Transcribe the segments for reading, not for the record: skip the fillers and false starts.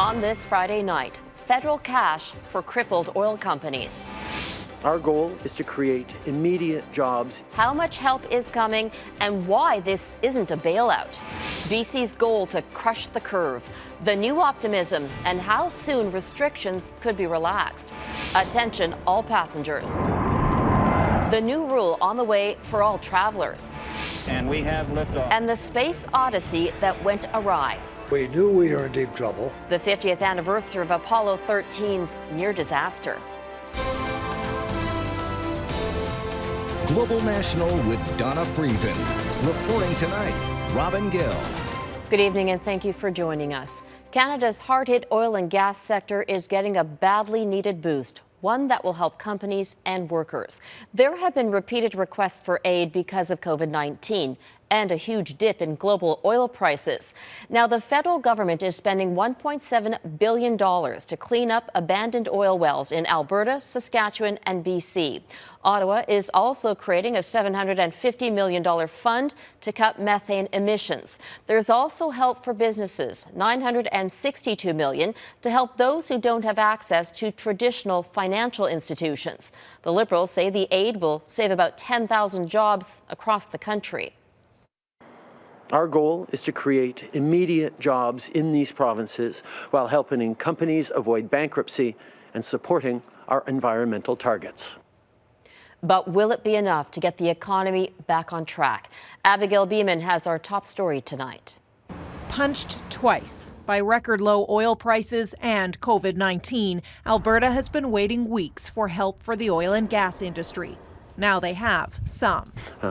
On this Friday night, federal cash for crippled oil companies. Our goal is to create immediate jobs. How much help is coming and why this isn't a bailout. BC's goal to crush the curve. The new optimism and how soon restrictions could be relaxed. Attention all passengers. The new rule on the way for all travelers. And we have liftoff. And the space odyssey that went awry. We knew we were in deep trouble. The 50th anniversary of Apollo 13's near disaster. Global National with Donna Friesen. Reporting tonight, Robin Gill. Good evening and thank you for joining us. Canada's hard-hit oil and gas sector is getting a badly needed boost, one that will help companies and workers. There have been repeated requests for aid because of COVID-19 and a huge dip in global oil prices. Now, the federal government is spending $1.7 billion to clean up abandoned oil wells in Alberta, Saskatchewan, and BC. Ottawa is also creating a $750 million fund to cut methane emissions. There's also help for businesses, $962 million to help those who don't have access to traditional financial institutions. The Liberals say the aid will save about 10,000 jobs across the country. Our goal is to create immediate jobs in these provinces while helping companies avoid bankruptcy and supporting our environmental targets. But will it be enough to get the economy back on track? Abigail Bimman has our top story tonight. Punched twice by record low oil prices and COVID-19, Alberta has been waiting weeks for help for the oil and gas industry. Now they have some.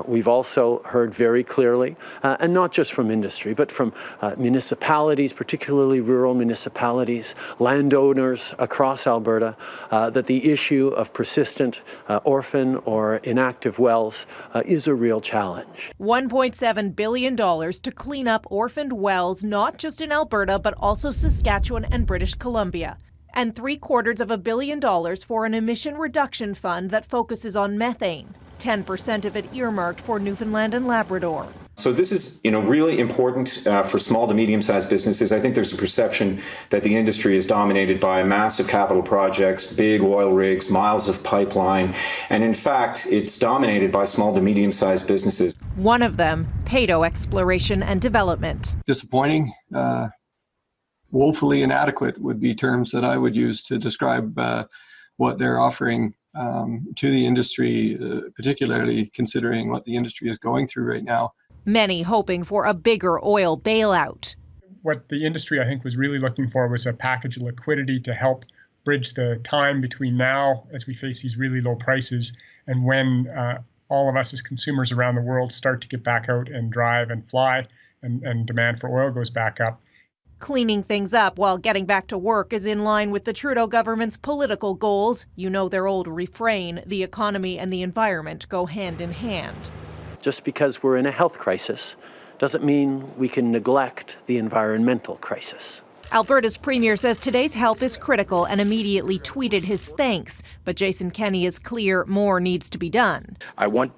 We've also heard very clearly, and not just from industry, but from municipalities, particularly rural municipalities, landowners across Alberta, that the issue of persistent orphan or inactive wells is a real challenge. $1.7 billion to clean up orphaned wells, not just in Alberta, but also Saskatchewan and British Columbia. And $750 million for an emission reduction fund that focuses on methane, 10% of it earmarked for Newfoundland and Labrador. So this is, really important for small to medium-sized businesses. I think there's a perception that the industry is dominated by massive capital projects, big oil rigs, miles of pipeline, and in fact, it's dominated by small to medium-sized businesses. One of them, Peyto Exploration and Development. Disappointing. Woefully inadequate would be terms that I would use to describe what they're offering to the industry, particularly considering what the industry is going through right now. Many hoping for a bigger oil bailout. What the industry, I think, was really looking for was a package of liquidity to help bridge the time between now, as we face these really low prices, and when all of us as consumers around the world start to get back out and drive and fly, and demand for oil goes back up. Cleaning things up while getting back to work is in line with the Trudeau government's political goals. You know their old refrain, the economy and the environment go hand in hand. Just because we're in a health crisis doesn't mean we can neglect the environmental crisis. Alberta's premier says today's help is critical and immediately tweeted his thanks. But Jason Kenney is clear more needs to be done. I want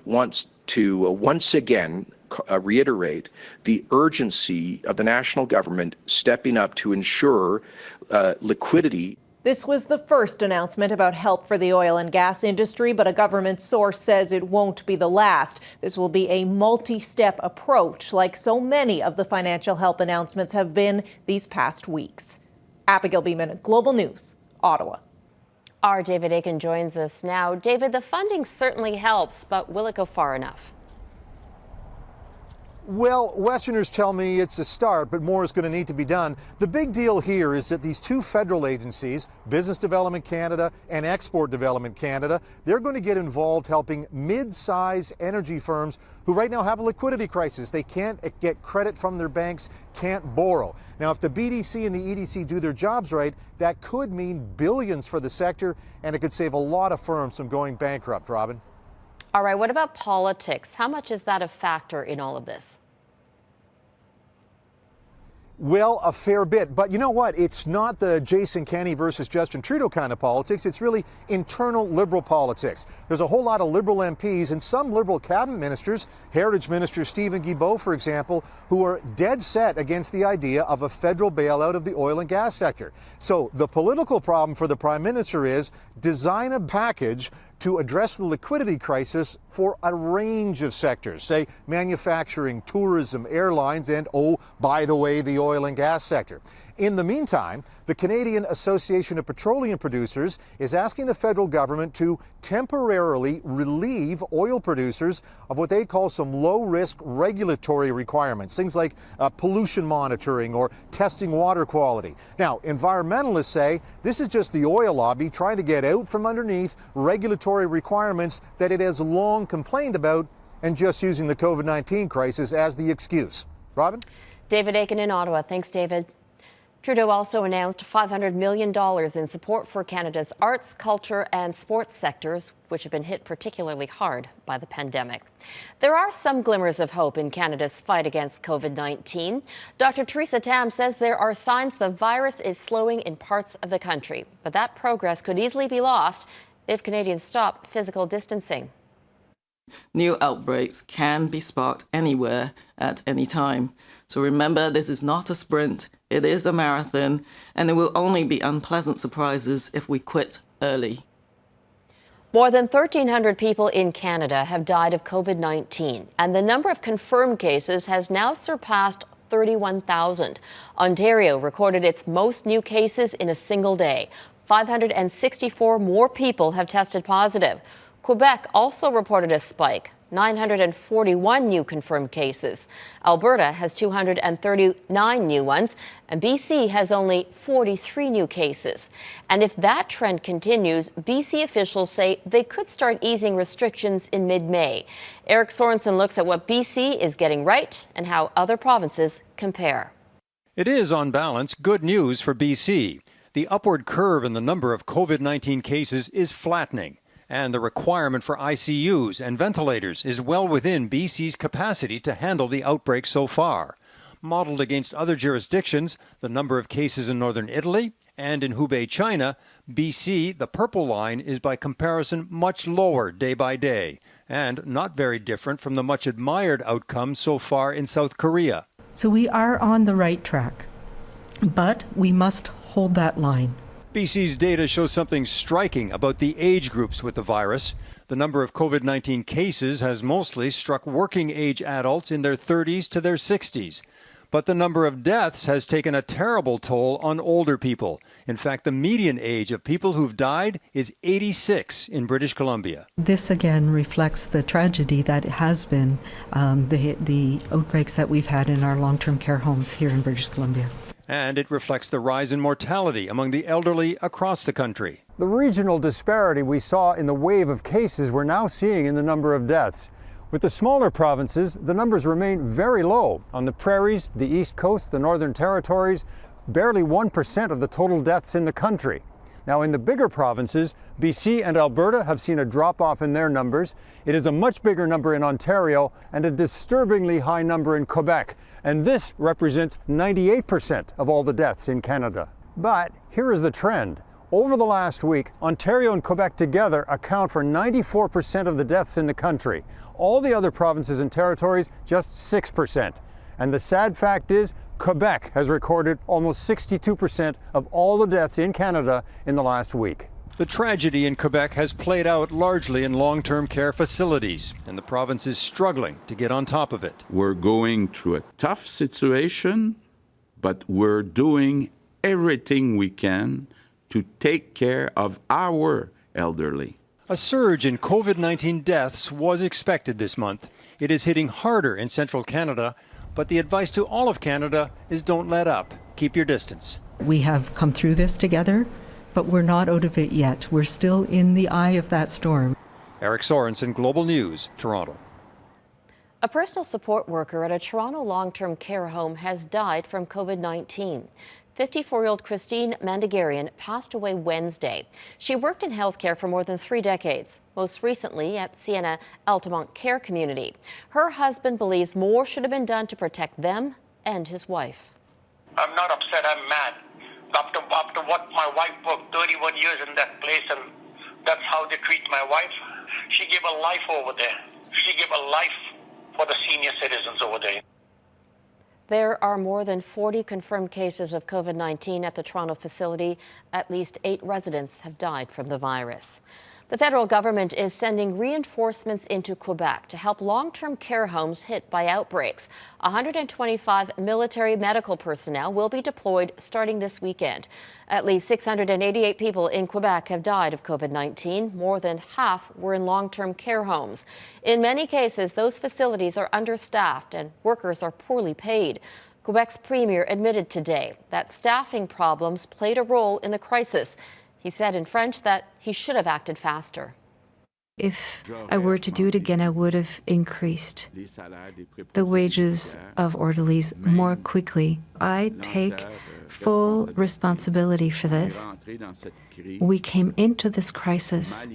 to once again reiterate the urgency of the national government stepping up to ensure liquidity. This was the first announcement about help for the oil and gas industry, but a government source says it won't be the last. This will be a multi-step approach, like so many of the financial help announcements have been these past weeks. Abigail Bimman, Global News, Ottawa. Our David Akin joins us now. David, the funding certainly helps, but will it go far enough? Well, Westerners tell me it's a start, but more is going to need to be done. The big deal here is that these two federal agencies, Business Development Canada and Export Development Canada, they're going to get involved helping mid-size energy firms who right now have a liquidity crisis. They can't get credit from their banks, can't borrow. Now, if the BDC and the EDC do their jobs right, that could mean billions for the sector, and it could save a lot of firms from going bankrupt, Robin. All right, what about politics? How much is that a factor in all of this? Well, a fair bit. But you know what? It's not the Jason Kenney versus Justin Trudeau kind of politics. It's really internal Liberal politics. There's a whole lot of Liberal MPs and some Liberal cabinet ministers, Heritage Minister Stephen Guilbeault, for example, who are dead set against the idea of a federal bailout of the oil and gas sector. So the political problem for the Prime Minister is design a package to address the liquidity crisis for a range of sectors, say manufacturing, tourism, airlines, and, oh, by the way, the oil and gas sector. In the meantime, the Canadian Association of Petroleum Producers is asking the federal government to temporarily relieve oil producers of what they call some low-risk regulatory requirements, things like pollution monitoring or testing water quality. Now, environmentalists say this is just the oil lobby trying to get out from underneath regulatory requirements that it has long complained about and just using the COVID-19 crisis as the excuse. Robin? David Akin in Ottawa. Thanks, David. Trudeau also announced $500 million in support for Canada's arts, culture and sports sectors, which have been hit particularly hard by the pandemic. There are some glimmers of hope in Canada's fight against COVID-19. Dr. Theresa Tam says there are signs the virus is slowing in parts of the country, but that progress could easily be lost if Canadians stop physical distancing. New outbreaks can be sparked anywhere at any time. So remember, this is not a sprint, it is a marathon, and there will only be unpleasant surprises if we quit early. More than 1,300 people in Canada have died of COVID-19, and the number of confirmed cases has now surpassed 31,000. Ontario recorded its most new cases in a single day. 564 more people have tested positive. Quebec also reported a spike, 941 new confirmed cases. Alberta has 239 new ones, and BC has only 43 new cases. And if that trend continues, BC officials say they could start easing restrictions in mid-May. Eric Sorensen looks at what BC is getting right and how other provinces compare. It is, on balance, good news for BC. The upward curve in the number of COVID-19 cases is flattening, and the requirement for ICUs and ventilators is well within BC's capacity to handle the outbreak so far. Modeled against other jurisdictions, the number of cases in northern Italy and in Hubei, China, BC, the purple line, is by comparison much lower day by day, and not very different from the much admired outcome so far in South Korea. So we are on the right track, but we must hold that line. BC's data shows something striking about the age groups with the virus. The number of COVID-19 cases has mostly struck working-age adults in their 30s to their 60s. But the number of deaths has taken a terrible toll on older people. In fact, the median age of people who've died is 86 in British Columbia. This again reflects the tragedy that has been the outbreaks that we've had in our long-term care homes here in British Columbia. And it reflects the rise in mortality among the elderly across the country. The regional disparity we saw in the wave of cases we're now seeing in the number of deaths. With the smaller provinces, the numbers remain very low. On the prairies, the East Coast, the Northern Territories, barely 1% of the total deaths in the country. Now, in the bigger provinces, BC and Alberta have seen a drop-off in their numbers. It is a much bigger number in Ontario and a disturbingly high number in Quebec. And this represents 98% of all the deaths in Canada. But here is the trend. Over the last week, Ontario and Quebec together account for 94% of the deaths in the country. All the other provinces and territories, just 6%. And the sad fact is, Quebec has recorded almost 62% of all the deaths in Canada in the last week. The tragedy in Quebec has played out largely in long-term care facilities, and the province is struggling to get on top of it. We're going through a tough situation, but we're doing everything we can to take care of our elderly. A surge in COVID-19 deaths was expected this month. It is hitting harder in central Canada, but the advice to all of Canada is don't let up. Keep your distance. We have come through this together, but we're not out of it yet. We're still in the eye of that storm. Eric Sorensen, Global News, Toronto. A personal support worker at a Toronto long-term care home has died from COVID-19. 54-year-old Christine Mandagarian passed away Wednesday. She worked in healthcare for more than 3 decades, most recently at Sienna Altamont Care Community. Her husband believes more should have been done to protect them and his wife. I'm not upset, I'm mad. After what my wife worked 31 years in that place, and that's how they treat my wife. She gave a life over there. She gave a life for the senior citizens over there. There are more than 40 confirmed cases of COVID-19 at the Toronto facility. At least 8 residents have died from the virus. The federal government is sending reinforcements into Quebec to help long-term care homes hit by outbreaks. 125 military medical personnel will be deployed starting this weekend. At least 688 people in Quebec have died of COVID-19. More than half were in long-term care homes. In many cases, those facilities are understaffed and workers are poorly paid. Quebec's premier admitted today that staffing problems played a role in the crisis. He said in French that he should have acted faster. If I were to do it again, I would have increased the wages of orderlies more quickly. I take full responsibility for this. We came into this crisis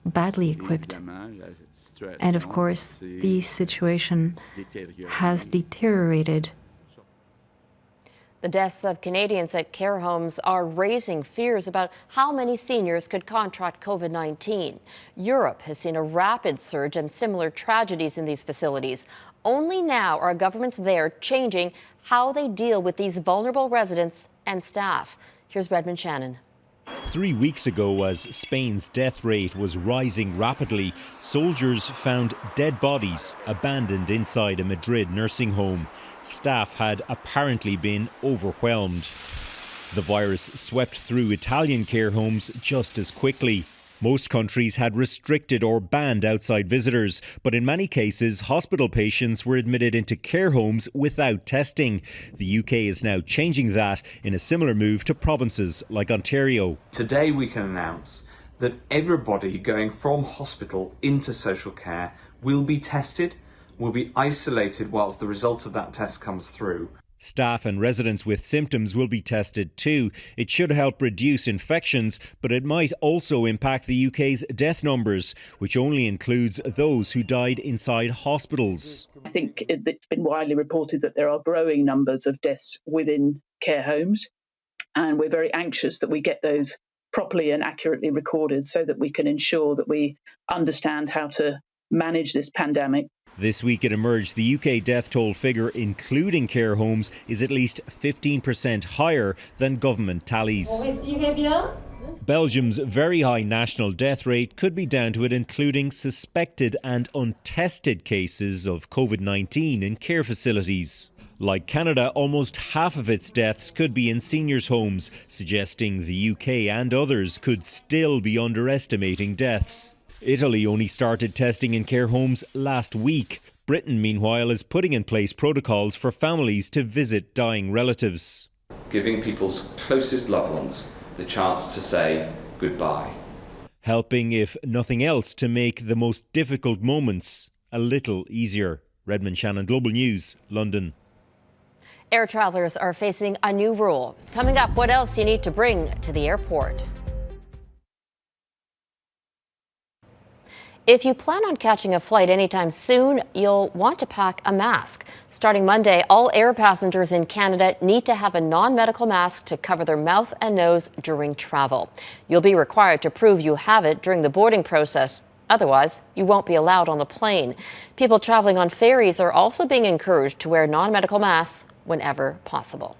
badly equipped. And of course, the situation has deteriorated. The deaths of Canadians at care homes are raising fears about how many seniors could contract COVID-19. Europe has seen a rapid surge and similar tragedies in these facilities. Only now are governments there changing how they deal with these vulnerable residents and staff. Here's Redmond Shannon. 3 weeks ago, as Spain's death rate was rising rapidly, soldiers found dead bodies abandoned inside a Madrid nursing home. Staff had apparently been overwhelmed. The virus swept through Italian care homes just as quickly. Most countries had restricted or banned outside visitors, but in many cases, hospital patients were admitted into care homes without testing. The UK is now changing that in a similar move to provinces like Ontario. Today we can announce that everybody going from hospital into social care will be tested, will be isolated whilst the result of that test comes through. Staff and residents with symptoms will be tested too. It should help reduce infections, but it might also impact the UK's death numbers, which only includes those who died inside hospitals. I think it's been widely reported that there are growing numbers of deaths within care homes, and we're very anxious that we get those properly and accurately recorded so that we can ensure that we understand how to manage this pandemic. This week it emerged the UK death toll figure, including care homes, is at least 15% higher than government tallies. Belgium's very high national death rate could be down to it including suspected and untested cases of COVID-19 in care facilities. Like Canada, almost half of its deaths could be in seniors' homes, suggesting the UK and others could still be underestimating deaths. Italy only started testing in care homes last week. Britain, meanwhile, is putting in place protocols for families to visit dying relatives. Giving people's closest loved ones the chance to say goodbye. Helping, if nothing else, to make the most difficult moments a little easier. Redmond Shannon, Global News, London. Air travelers are facing a new rule. Coming up, what else you need to bring to the airport. If you plan on catching a flight anytime soon, you'll want to pack a mask. Starting Monday, all air passengers in Canada need to have a non-medical mask to cover their mouth and nose during travel. You'll be required to prove you have it during the boarding process. Otherwise, you won't be allowed on the plane. People traveling on ferries are also being encouraged to wear non-medical masks whenever possible.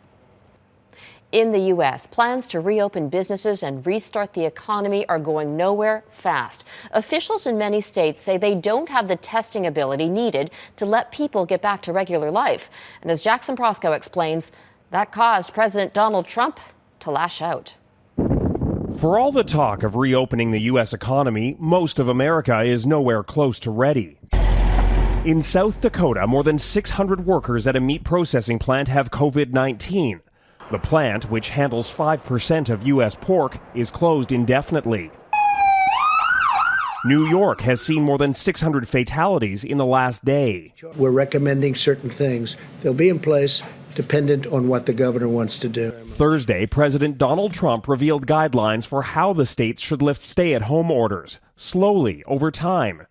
In the U.S., plans to reopen businesses and restart the economy are going nowhere fast. Officials in many states say they don't have the testing ability needed to let people get back to regular life. And as Jackson Proskow explains, that caused President Donald Trump to lash out. For all the talk of reopening the U.S. economy, most of America is nowhere close to ready. In South Dakota, more than 600 workers at a meat processing plant have COVID-19. The plant, which handles 5% of U.S. pork, is closed indefinitely. New York has seen more than 600 fatalities in the last day. We're recommending certain things. They'll be in place dependent on what the governor wants to do. Thursday, President Donald Trump revealed guidelines for how the states should lift stay-at-home orders, slowly, over time.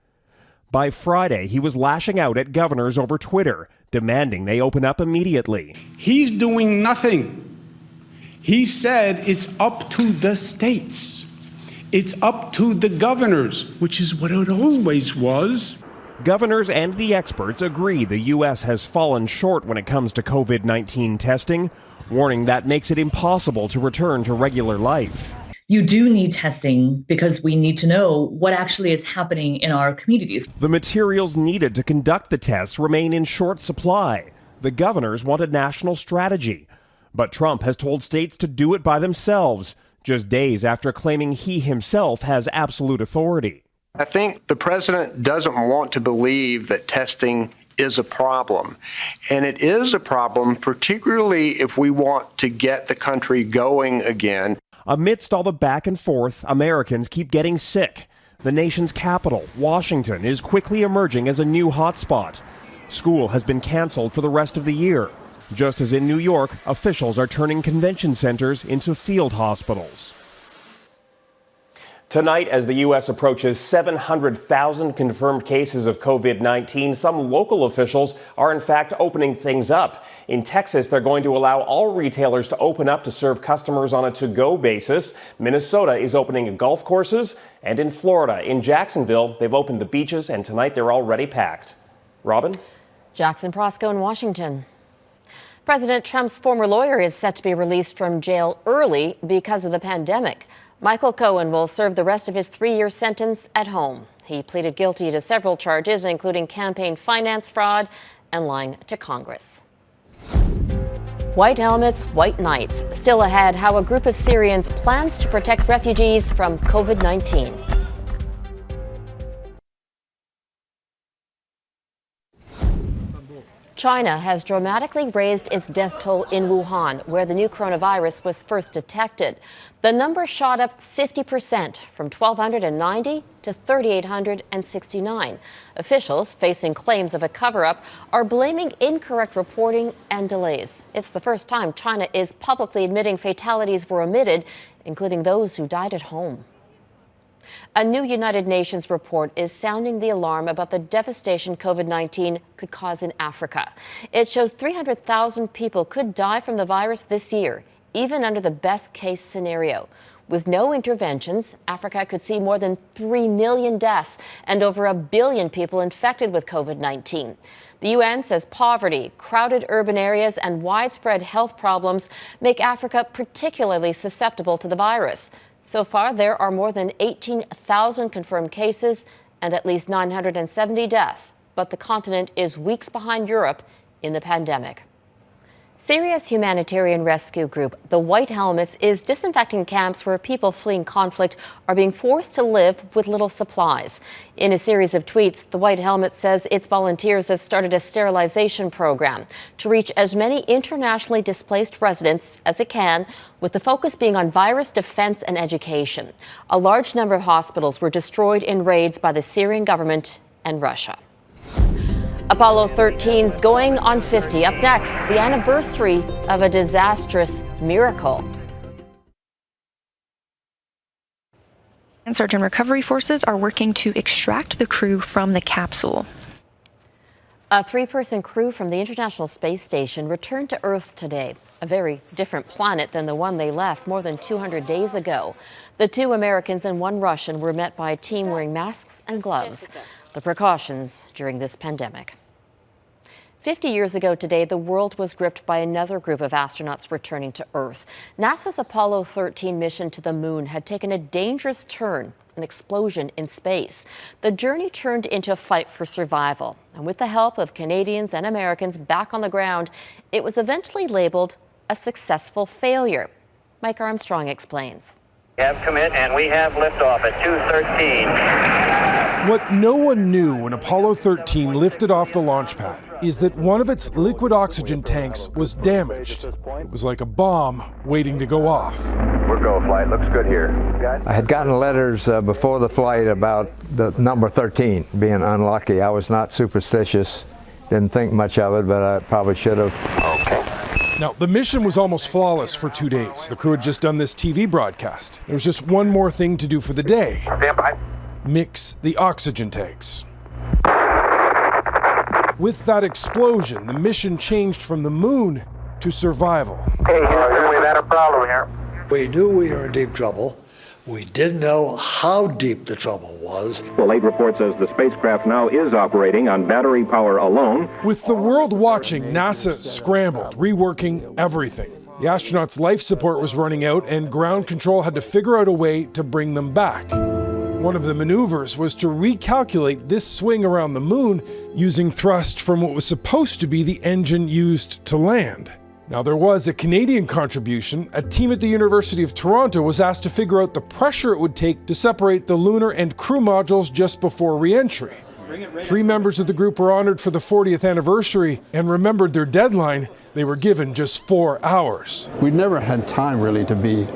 By Friday, he was lashing out at governors over Twitter, demanding they open up immediately. He's doing nothing. He said it's up to the states. It's up to the governors, which is what it always was. Governors and the experts agree the U.S. has fallen short when it comes to COVID-19 testing, warning that makes it impossible to return to regular life. You do need testing because we need to know what actually is happening in our communities. The materials needed to conduct the tests remain in short supply. The governors want a national strategy, but Trump has told states to do it by themselves, just days after claiming he himself has absolute authority. I think the president doesn't want to believe that testing is a problem. And it is a problem, particularly if we want to get the country going again. Amidst all the back and forth, Americans keep getting sick. The nation's capital, Washington, is quickly emerging as a new hotspot. School has been canceled for the rest of the year. Just as in New York, officials are turning convention centers into field hospitals. Tonight, as the U.S. approaches 700,000 confirmed cases of COVID-19, some local officials are in fact opening things up. In Texas, they're going to allow all retailers to open up to serve customers on a to-go basis. Minnesota is opening golf courses. And in Florida, in Jacksonville, they've opened the beaches, and tonight they're already packed. Robin? Jackson, Proskow in Washington. President Trump's former lawyer is set to be released from jail early because of the pandemic. Michael Cohen will serve the rest of his 3-year sentence at home. He pleaded guilty to several charges, including campaign finance fraud and lying to Congress. White helmets, white nights. Still ahead, how a group of Syrians plans to protect refugees from COVID-19. China has dramatically raised its death toll in Wuhan, where the new coronavirus was first detected. The number shot up 50% from 1,290 to 3,869. Officials facing claims of a cover-up are blaming incorrect reporting and delays. It's the first time China is publicly admitting fatalities were omitted, including those who died at home. A new United Nations report is sounding the alarm about the devastation COVID-19 could cause in Africa. It shows 300,000 people could die from the virus this year, even under the best-case scenario. With no interventions, Africa could see more than 3 million deaths and over 1 billion people infected with COVID-19. The UN says poverty, crowded urban areas, and widespread health problems make Africa particularly susceptible to the virus. So far, there are more than 18,000 confirmed cases and at least 970 deaths, but the continent is weeks behind Europe in the pandemic. Syria's humanitarian rescue group, the White Helmets, is disinfecting camps where people fleeing conflict are being forced to live with little supplies. In a series of tweets, the White Helmets says its volunteers have started a sterilization program to reach as many internationally displaced residents as it can, with the focus being on virus defense and education. A large number of hospitals were destroyed in raids by the Syrian government and Russia. Apollo 13's going on 50. Up next, the anniversary of a disastrous miracle. Search and recovery forces are working to extract the crew from the capsule. A 3-person crew from the International Space Station returned to Earth today, a very different planet than the one they left more than 200 days ago. The 2 Americans and 1 Russian were met by a team wearing masks and gloves. The precautions during this pandemic. 50 years ago today, the world was gripped by another group of astronauts returning to Earth. NASA's Apollo 13 mission to the moon had taken a dangerous turn, an explosion in space. The journey turned into a fight for survival. And with the help of Canadians and Americans back on the ground, it was eventually labeled a successful failure. Mike Armstrong explains. We have commit and we have liftoff at 2:13. What no one knew when Apollo 13 lifted off the launch pad is that one of its liquid oxygen tanks was damaged. It was like a bomb waiting to go off. We're go flight. Looks good here. I had gotten letters before the flight about the number 13 being unlucky. I was not superstitious, didn't think much of it, but I probably should have. Okay. Now, the mission was almost flawless for 2 days. The crew had just done this TV broadcast. There was just one more thing to do for the day. Stand by. Mix the oxygen tanks. With that explosion, the mission changed from the moon to survival. Hey, Houston, we've had a problem here. We knew we were in deep trouble. We didn't know how deep the trouble was. The late report says the spacecraft now is operating on battery power alone. With the world watching, NASA scrambled, reworking everything. The astronauts' life support was running out, and ground control had to figure out a way to bring them back. One of the maneuvers was to recalculate this swing around the moon using thrust from what was supposed to be the engine used to land. Now, there was a Canadian contribution. A team at the University of Toronto was asked to figure out the pressure it would take to separate the lunar and crew modules just before re-entry. 3 members of the group were honored for the 40th anniversary and remembered their deadline. They were given just 4 hours. We'd never had time really to be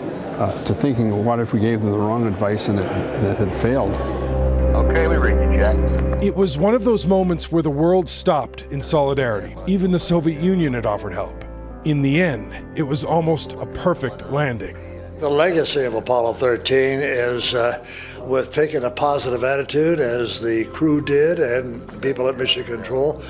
to thinking, well, what if we gave them the wrong advice and it had failed? Okay, we read you, Jack. It was one of those moments where the world stopped in solidarity. Even the Soviet Union had offered help. In the end, it was almost a perfect landing. The legacy of Apollo 13 is with taking a positive attitude, as the crew did and people at Mission Control,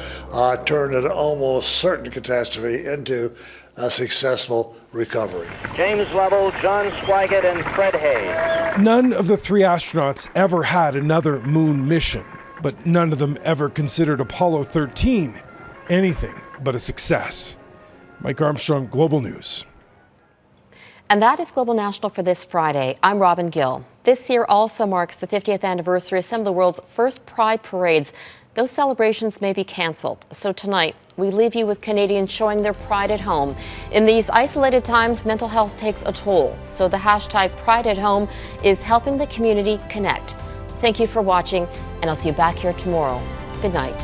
turned an almost certain catastrophe into a successful recovery. James Lovell, John Swigert, and Fred Hayes. None of the 3 astronauts ever had another moon mission, but none of them ever considered Apollo 13 anything but a success. Mike Armstrong, Global News. And that is Global National for this Friday. I'm Robin Gill. This year also marks the 50th anniversary of some of the world's first Pride parades. Those celebrations may be canceled. So tonight, we leave you with Canadians showing their pride at home. In these isolated times, mental health takes a toll. So the hashtag Pride at Home is helping the community connect. Thank you for watching, and I'll see you back here tomorrow. Good night.